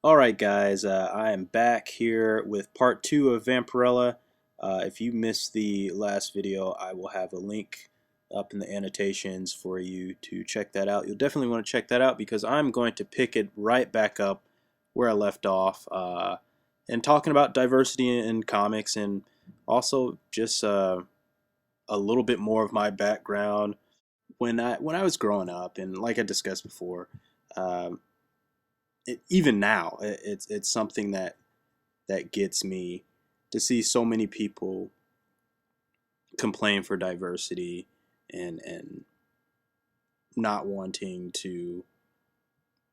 Alright guys, I am back here with part 2 of Vampirella. If you missed the last video, I will have a link up in the annotations for you to check that out. You'll definitely want to check that out because I'm going to pick it right back up where I left off and talking about diversity in comics, and also just a little bit more of my background when I was growing up, and like I discussed before. Um, Even now, it's something that gets me to see so many people complain for diversity and not wanting to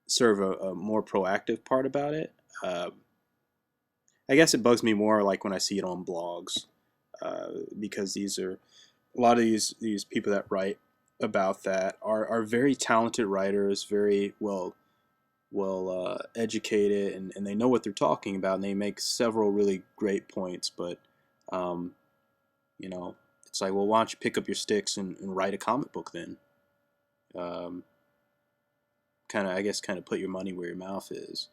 serve a more proactive part about it. Uh, I guess it bugs me more like when I see it on blogs, because these are a lot of these people that write about that are very talented writers, very well educated, and they know what they're talking about, and they make several really great points. But um, you know, it's like, well, why don't you pick up your sticks and write a comic book then? Um, I guess, kind of put your money where your mouth is.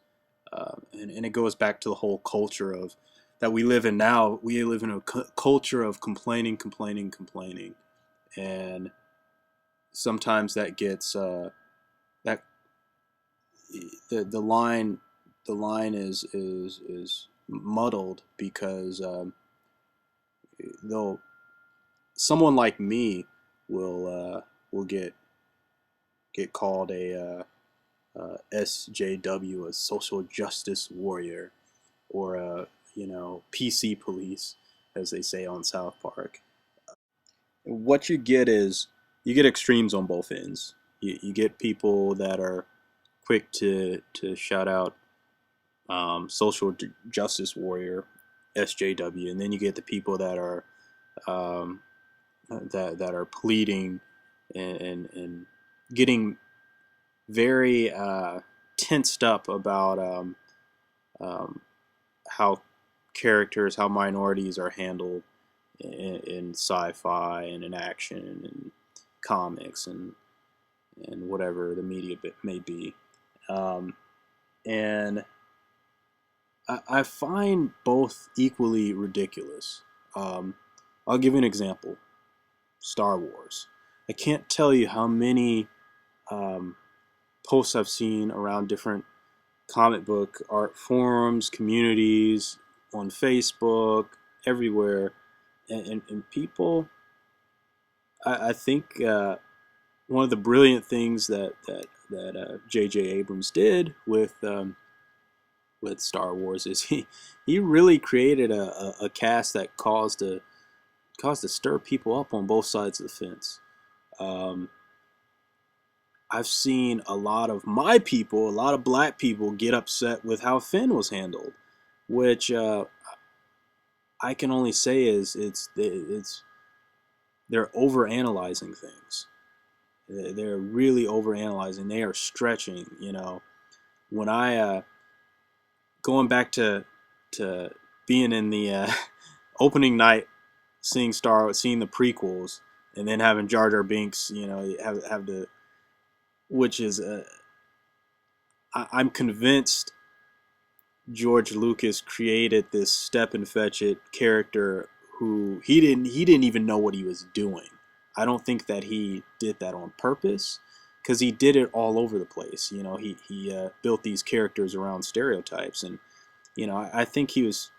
And it goes back to the whole culture of that we live in now. We live in a culture of complaining, complaining, complaining, and sometimes that gets that the line is muddled because they'll someone like me will get called a SJW, a social justice warrior, or a PC police, as they say on South Park. What you get is you get extremes on both ends. You get people that are quick to shout out social justice warrior, SJW, and then you get the people that are um, that are pleading and getting very tensed up about um, how how minorities are handled in sci-fi and in action and comics and whatever the media may be. Um, and I find both equally ridiculous. Um, I'll give you an example. Star Wars. I can't tell you how many um, posts I've seen around different comic book art forums, communities, on Facebook, everywhere, and people. I think one of the brilliant things that J.J. Abrams did with Star Wars is he really created a cast that caused to stir people up on both sides of the fence. Um, I've seen a lot of my people, a lot of black people, get upset with how Finn was handled, which I can only say is it's they're over analyzing things. They're really over analyzing. They are stretching. When I going back to being in the opening night, seeing the prequels, and then having Jar Jar Binks, have the which is I'm convinced George Lucas created this step and fetch it character who he didn't even know what he was doing. I don't think that he did that on purpose, because he did it all over the place. He built these characters around stereotypes, and I think he was.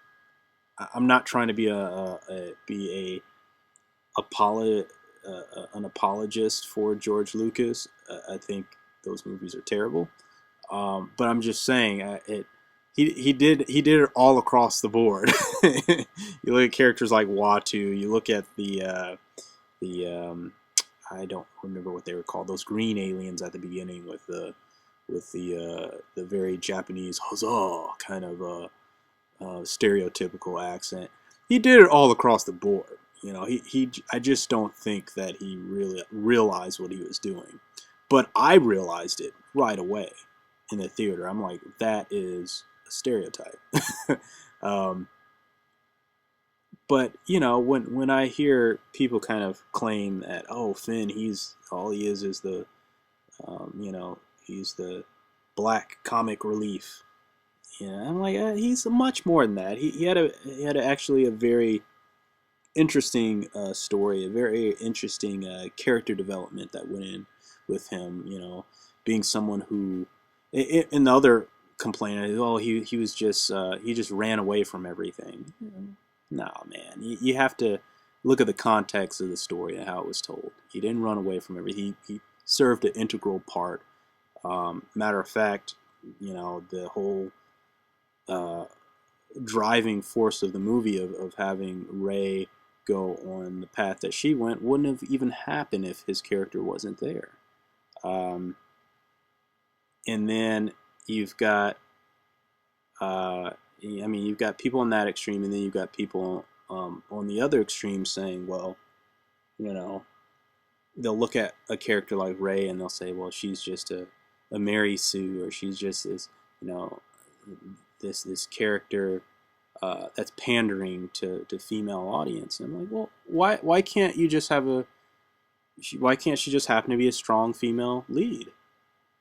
I'm not trying to be an apologist for George Lucas. I think those movies are terrible. But I'm just saying, he did it all across the board. You look at characters like Watu. You look at the I don't remember what they were called. Those green aliens at the beginning with the very Japanese huzzah kind of stereotypical accent. He did it all across the board. I just don't think that he really realized what he was doing. But I realized it right away in the theater. I'm like, that is a stereotype. um, but when I hear people kind of claim that, oh, Finn, he's all he is the he's the black comic relief. I'm like, he's much more than that. He had actually a very interesting story, a very interesting character development that went in with him. Being someone who, in the other complaint, oh, he was just he just ran away from everything. No, man, you have to look at the context of the story and how it was told. He didn't run away from everything. He served an integral part. Matter of fact, the whole uh, driving force of the movie of having Ray go on the path that she went wouldn't have even happened if his character wasn't there. Um, and then you've got, you've got people on that extreme, and then you've got people on the other extreme saying, well, you know, they'll look at a character like Ray and they'll say, well, she's just a Mary Sue, or she's just this, you know, this character that's pandering to female audience. And I'm like, well, why can't you just have why can't she just happen to be a strong female lead?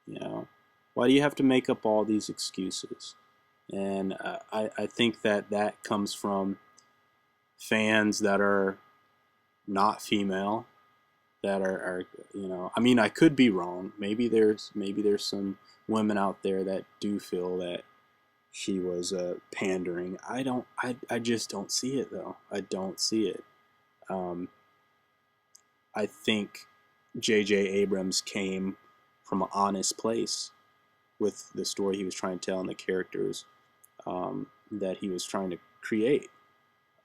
You know, why do you have to make up all these excuses? And I think that comes from fans that are not female, that are I mean, I could be wrong. Maybe there's some women out there that do feel that she was pandering. I just don't see it, though. I don't see it. Um, I think J.J. Abrams came from an honest place with the story he was trying to tell and the characters that he was trying to create.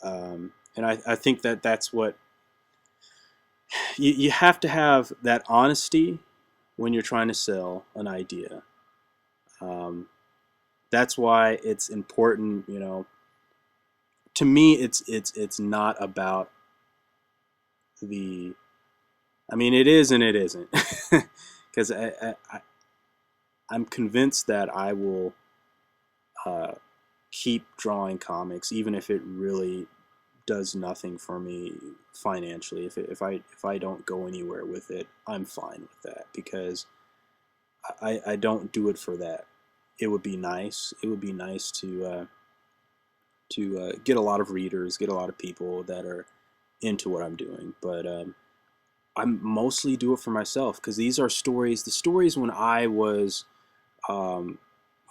And I think that's what you have to have, that honesty when you're trying to sell an idea. Um, that's why it's important, to me. It's not about the. I mean, it is and it isn't, because I'm convinced that I will uh, keep drawing comics, even if it really does nothing for me financially. If I don't go anywhere with it, I'm fine with that, because I don't do it for that. It would be nice. It would be nice to get a lot of readers, get a lot of people that are into what I'm doing. But I mostly do it for myself, because these are stories. The stories when I was, um,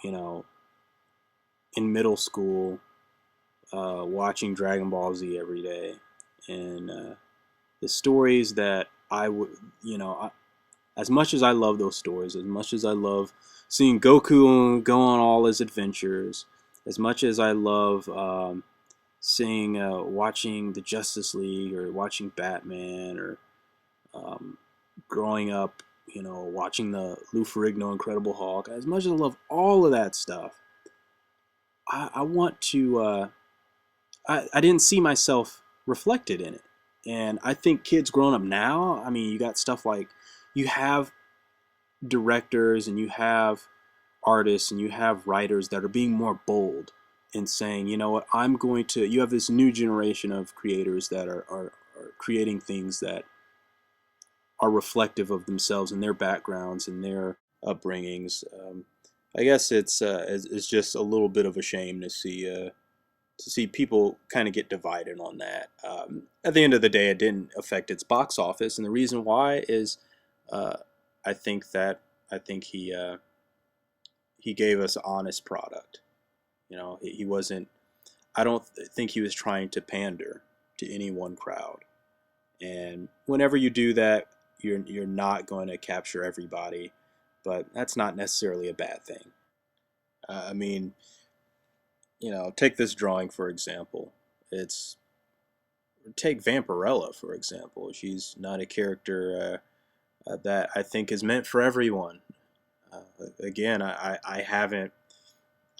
you know, in middle school, watching Dragon Ball Z every day, and the stories that I would, as much as I love those stories, as much as I love seeing Goku go on all his adventures, as much as I love watching the Justice League, or watching Batman, or um, growing up, watching the Lou Ferrigno Incredible Hulk, as much as I love all of that stuff, I want to. I didn't see myself reflected in it, and I think kids growing up now. I mean, you got stuff like, you have directors and you have artists and you have writers that are being more bold in saying, you know what, I'm going to. You have this new generation of creators that are creating things that are reflective of themselves and their backgrounds and their upbringings. I guess it's just a little bit of a shame to see people kind of get divided on that. At the end of the day, it didn't affect its box office, and the reason why is, uh, I think that I think he gave us an honest product. He wasn't. I don't think he was trying to pander to any one crowd. And whenever you do that, you're not going to capture everybody, but that's not necessarily a bad thing. I mean, take this drawing for example. It's Take Vampirella for example. She's not a character that I think is meant for everyone. Again, I haven't.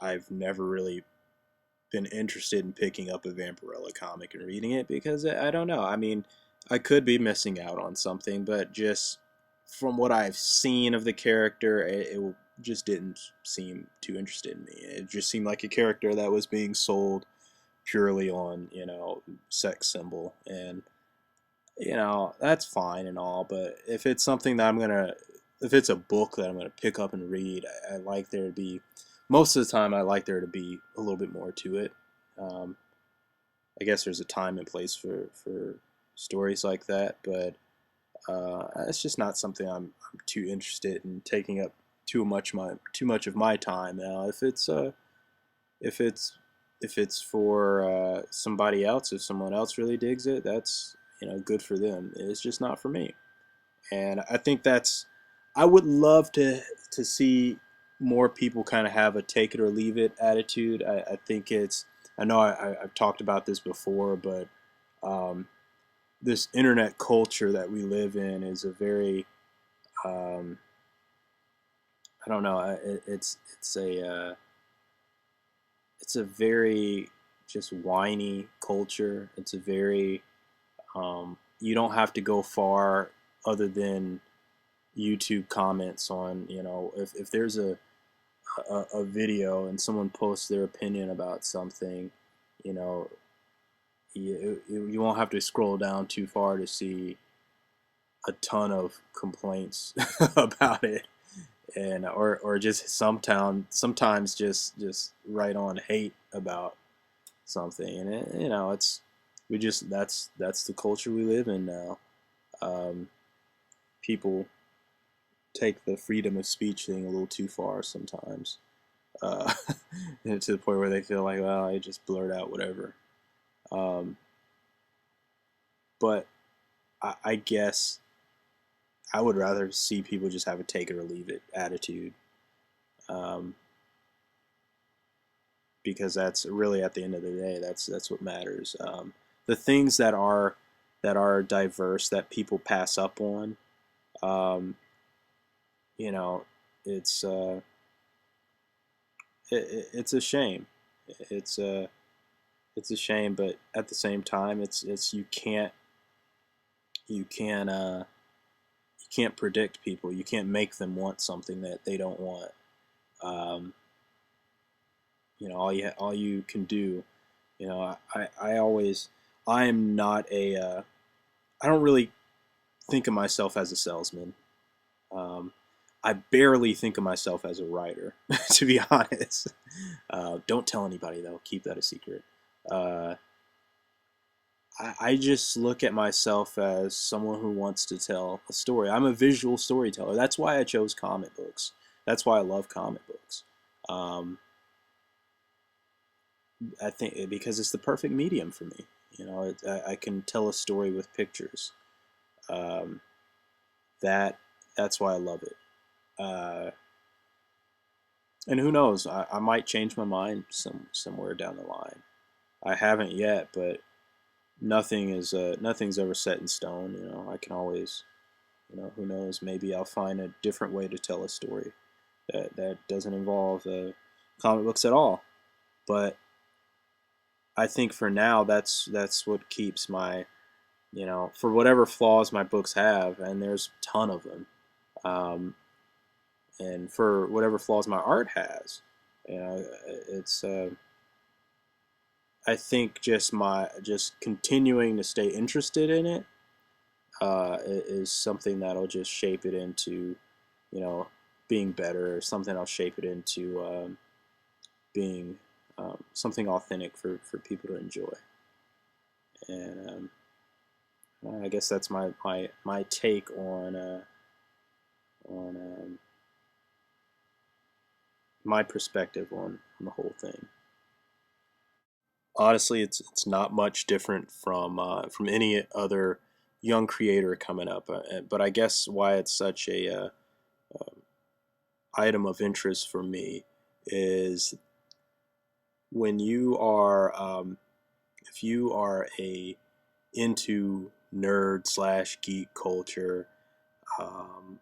I've never really been interested in picking up a Vampirella comic and reading it, because I don't know. I mean, I could be missing out on something, but just from what I've seen of the character, it just didn't seem too interested in me. It just seemed like a character that was being sold purely on, sex symbol. And that's fine and all, but if it's something that if it's a book that I'm gonna pick up and read, I like there to be most of the time I like there to be a little bit more to it. Um, I guess there's a time and place for stories like that, but it's just not something I'm too interested in taking up too much of my time. Now, if it's if it's for somebody else, if someone else really digs it, that's good for them. It's just not for me, and I think that's I would love to see more people kind of have a take it or leave it attitude. I think it's I know I've talked about this before, but um, this internet culture that we live in is a very um, I don't know. It's a very just whiny culture. It's a very you don't have to go far other than YouTube comments on if there's a video and someone posts their opinion about something, you know you won't have to scroll down too far to see a ton of complaints about it, and or just sometimes just right on hate about something, and it's we just that's the culture we live in now. um, People take the freedom of speech thing a little too far sometimes, uh, to the point where they feel like, well, I just blurt out whatever. um, but I guess I would rather see people just have a take it or leave it attitude, um, because that's really at the end of the day that's what matters. The things that are diverse that people pass up on, um, you know, it's it's a shame. It's a it's a shame, but at the same time, it's you can't you can't predict people. You can't make them want something that they don't want. Um, all you can do. I always I am not a I don't really think of myself as a salesman. Um, I barely think of myself as a writer, to be honest. Don't tell anybody though. Keep that a secret. Uh, I just look at myself as someone who wants to tell a story. I'm a visual storyteller. That's why I chose comic books. That's why I love comic books. Um, I think because it's the perfect medium for me. I can tell a story with pictures. Um, that that's why I love it. Uh, and who knows? I might change my mind somewhere down the line. I haven't yet, but nothing's ever set in stone. I can always, who knows? Maybe I'll find a different way to tell a story that doesn't involve comic books at all. But I think for now, that's what keeps my, for whatever flaws my books have, and there's a ton of them, um, and for whatever flaws my art has, it's I think just continuing to stay interested in it is something that'll just shape it into, you know, being better, or something I'll shape it into being something authentic for people to enjoy. And I guess that's my take on my perspective on the whole thing. Honestly, it's not much different from any other young creator coming up. But I guess why it's such a item of interest for me is when you are if you are a into nerd slash geek culture, um,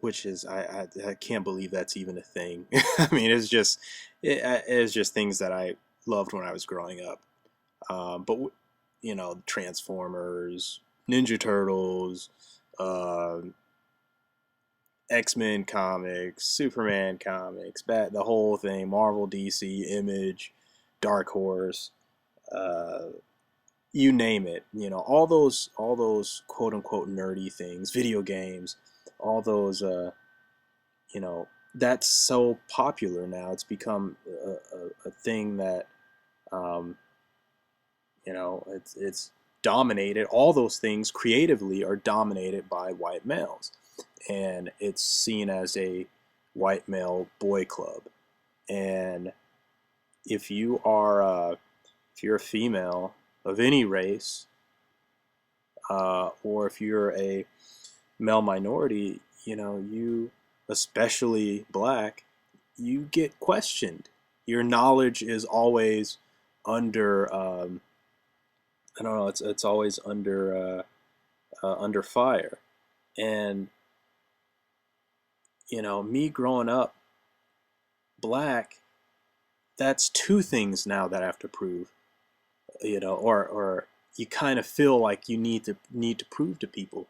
which is I can't believe that's even a thing. I mean, it's just things that I loved when I was growing up. But Transformers, Ninja Turtles, uh, X-Men comics, Superman comics, the whole thing, Marvel, DC, Image, Dark Horse, uh, you name it. All those quote unquote nerdy things, video games, all those that's so popular now. It's become a thing that um, it's dominated. All those things creatively are dominated by white males, and it's seen as a white male boy club. And if you are if you're a female of any race, or if you're a male minority, you, especially black, you get questioned. Your knowledge is always under, I don't know, it's always under fire. And me growing up black, that's two things now that I have to prove. Or you kind of feel like you need to prove to people.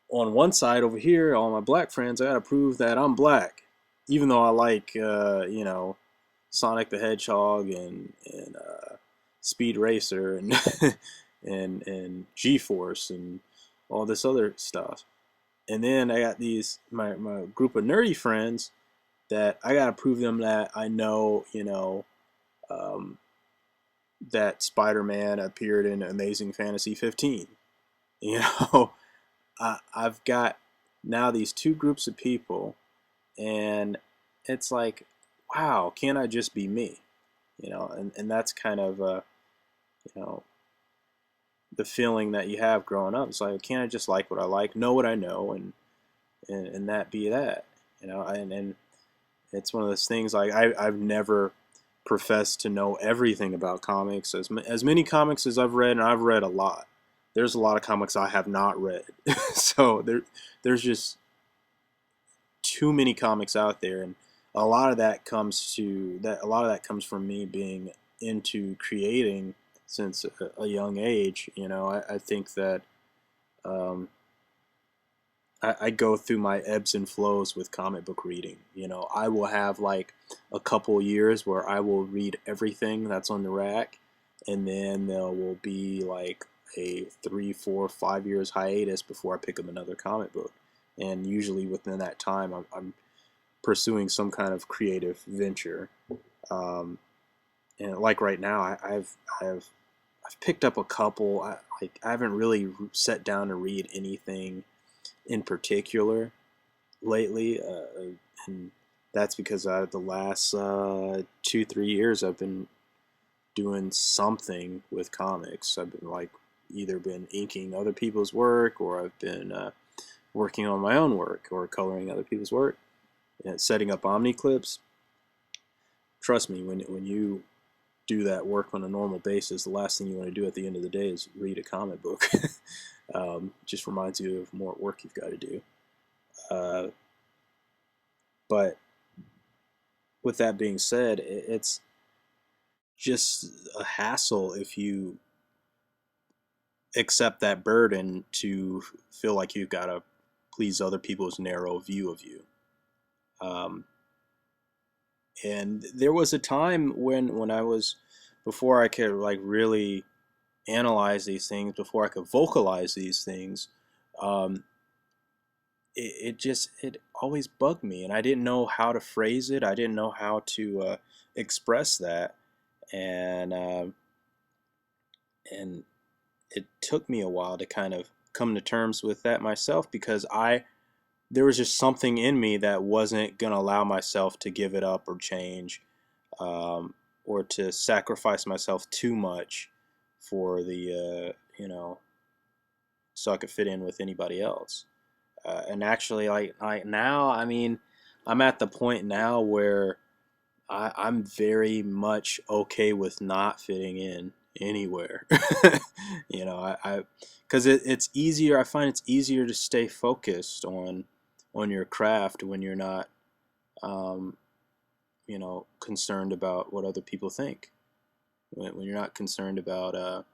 On one side over here, all my black friends, I gotta prove that I'm black, even though I like Sonic the Hedgehog and Speed Racer and and G-Force and all this other stuff. And then I got my group of nerdy friends that I gotta prove them that I know um, that Spider-Man appeared in Amazing Fantasy 15. You know, I've got now these two groups of people, and it's like, wow, can't I just be me? And that's kind of you know the feeling that you have growing up. It's like, can't I just like what I like, know what I know, and that be that? And it's one of those things, like I've never professed to know everything about comics. As many comics as I've read, and I've read a lot. There's a lot of comics I have not read. So there's just too many comics out there, and a lot of that comes from me being into creating since a young age. I think that um, I go through my ebbs and flows with comic book reading. I will have like a couple years where I will read everything that's on the rack, and then there will be like a 3, 4, 5 years hiatus before I pick up another comic book. And usually within that time, I'm pursuing some kind of creative venture. Um, and like right now, I've picked up a couple. I haven't really sat down to read anything in particular lately, and that's because the last 2, 3 years I've been doing something with comics. I've been either been inking other people's work, or I've been working on my own work, or coloring other people's work, and setting up Omni clips. Trust me, when you do that work on a normal basis, the last thing you want to do at the end of the day is read a comic book. Just reminds you of more work you've got to do. Uh, but with that being said, it's just a hassle if you accept that burden to feel like you've got to please other people's narrow view of you. Um, and there was a time when I was, before I could like really analyze these things, before I could vocalize these things, um, it always bugged me, and I didn't know how to phrase it. I didn't know how to express that, and and it took me a while to kind of come to terms with that myself, because there was just something in me that wasn't gonna allow myself to give it up or change, um, or to sacrifice myself too much for the so I could fit in with anybody else. And actually, like now, I mean, I'm at the point now where I'm very much okay with not fitting in anywhere. Because it's easier. I find it's easier to stay focused on your craft when you're not, um, concerned about what other people think. When you're not concerned about,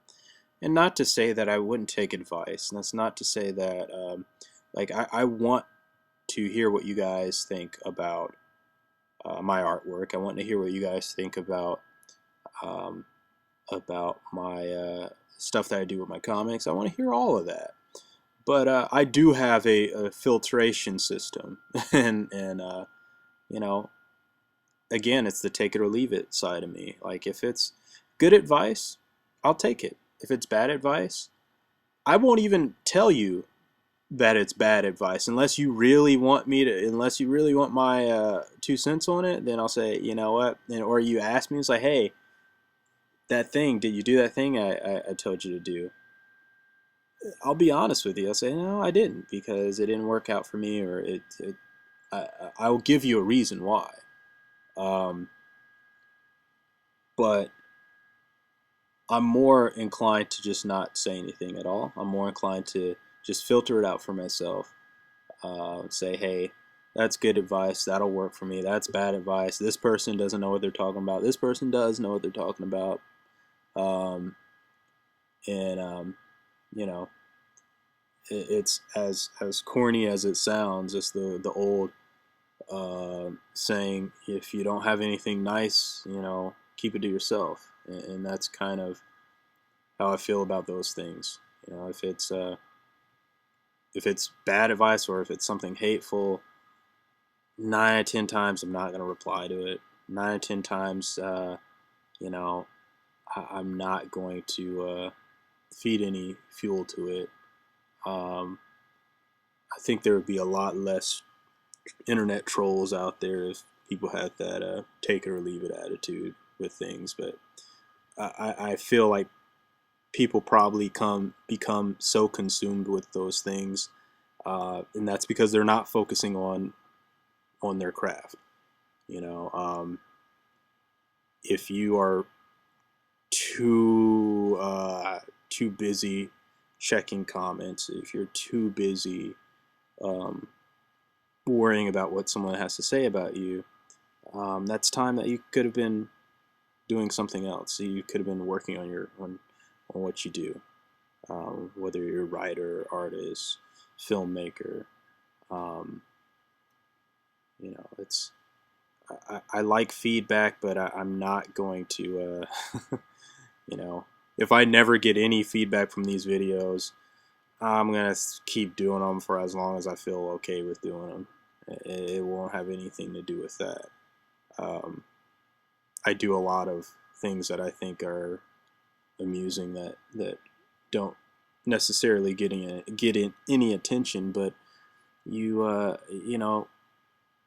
and not to say that I wouldn't take advice. And that's not to say that, like I want to hear what you guys think about my artwork. I want to hear what you guys think um, about my stuff that I do with my comics. I want to hear all of that. But I do have a filtration system, and you know, again, it's the take it or leave it side of me. Like, if it's good advice, I'll take it. If it's bad advice, I won't even tell you that it's bad advice unless you really want me to, unless you really want my 2 cents on it. Then I'll say, you know what, and, or you ask me, it's like, hey, that thing, did you do that thing I told you to do? I'll be honest with you. I'll say, no, I didn't, because it didn't work out for me, or I, I will give you a reason why. Um, but I'm more inclined to just not say anything at all. I'm more inclined to just filter it out for myself. Say, hey, that's good advice. That'll work for me. That's bad advice. This person doesn't know what they're talking about. This person does know what they're talking about. Um, and you know, it's as corny as it sounds. It's the old saying, if you don't have anything nice, keep it to yourself. And that's kind of how I feel about those things. If it's bad advice, or if it's something hateful, 9 out of 10 times I'm not going to reply to it. 9 out of 10 times, you know, I'm not going to feed any fuel to it. I think there would be a lot less internet trolls out there if people had that take it or leave it attitude with things. But I feel like people probably become so consumed with those things, and that's because they're not focusing on their craft. If you are too busy checking comments, if you're too busy um, worrying about what someone has to say about you, that's time that you could have been doing something else. You could have been working on what you do, whether you're a writer, artist, filmmaker. Um, it's I like feedback, but I'm not going to, if I never get any feedback from these videos, I'm going to keep doing them for as long as I feel okay with doing them. It won't have anything to do with that. I do a lot of things that I think are amusing that don't necessarily get any attention, but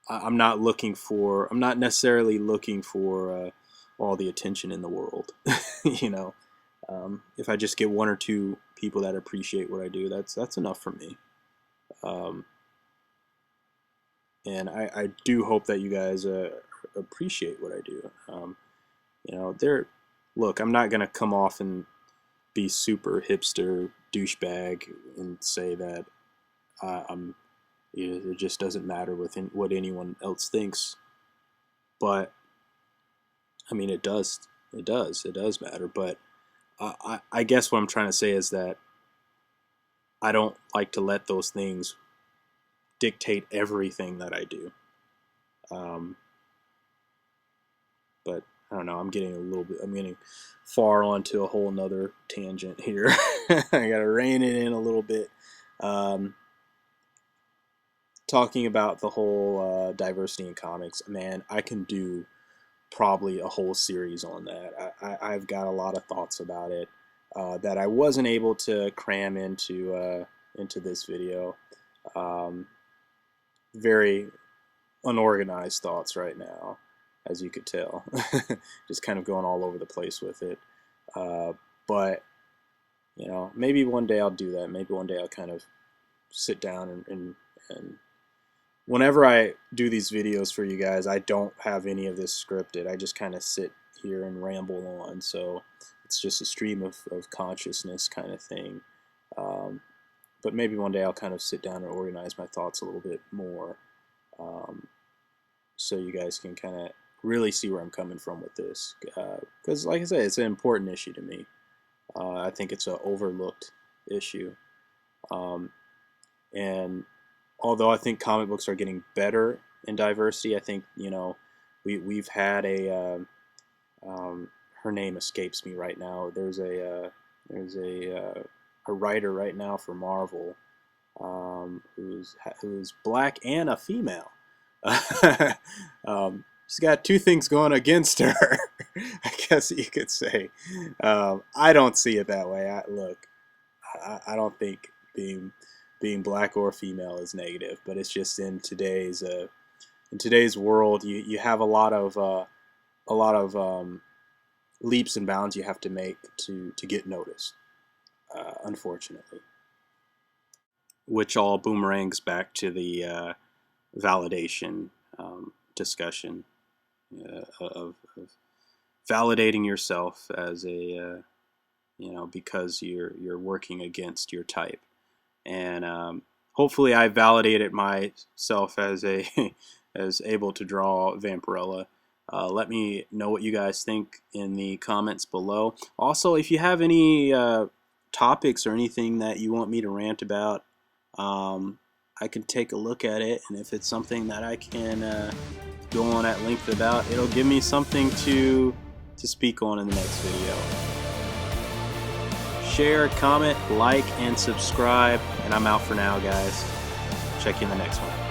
I'm not necessarily looking for all the attention in the world. you know, if I just get one or two people that appreciate what I do, that's enough for me. Um, and I do hope that you guys appreciate what I do. Look, I'm not gonna come off and be super hipster douchebag and say that I'm. It just doesn't matter what anyone else thinks. But I mean, it does. It does. It does matter. But I guess what I'm trying to say is that I don't like to let those things dictate everything that I do. Um, but I don't know. I'm getting far onto a whole nother tangent here. I got to rein it in a little bit. Talking about the whole diversity in comics, man, I can do probably a whole series on that. I've got a lot of thoughts about it that I wasn't able to cram into this video. Very unorganized thoughts right now, as you could tell. Just kind of going all over the place with it. But maybe one day I'll do that. Maybe one day I'll kind of sit down and whenever I do these videos for you guys, I don't have any of this scripted. I just kind of sit here and ramble on. So it's just a stream of consciousness kind of thing. But maybe one day I'll kind of sit down and organize my thoughts a little bit more, so you guys can kind of really see where I'm coming from with this. Because like I said, it's an important issue to me. I think it's an overlooked issue. And although I think comic books are getting better in diversity, I think we've had her name escapes me right now. There's a writer right now for Marvel, who's black and a female. She's got two things going against her. I guess you could say. I don't see it that way. I don't think being black or female is negative, but it's just in today's world, you have a lot of leaps and bounds you have to make to get noticed. Unfortunately, which all boomerangs back to the validation discussion of validating yourself as a because you're working against your type, and hopefully I validated myself as a as able to draw Vampirella. Let me know what you guys think in the comments below. Also, if you have any topics or anything that you want me to rant about, I can take a look at it, and if it's something that I can go on at length about, it'll give me something to speak on in the next video. Share, comment, like, and subscribe, and I'm out for now, guys. Check you in the next one.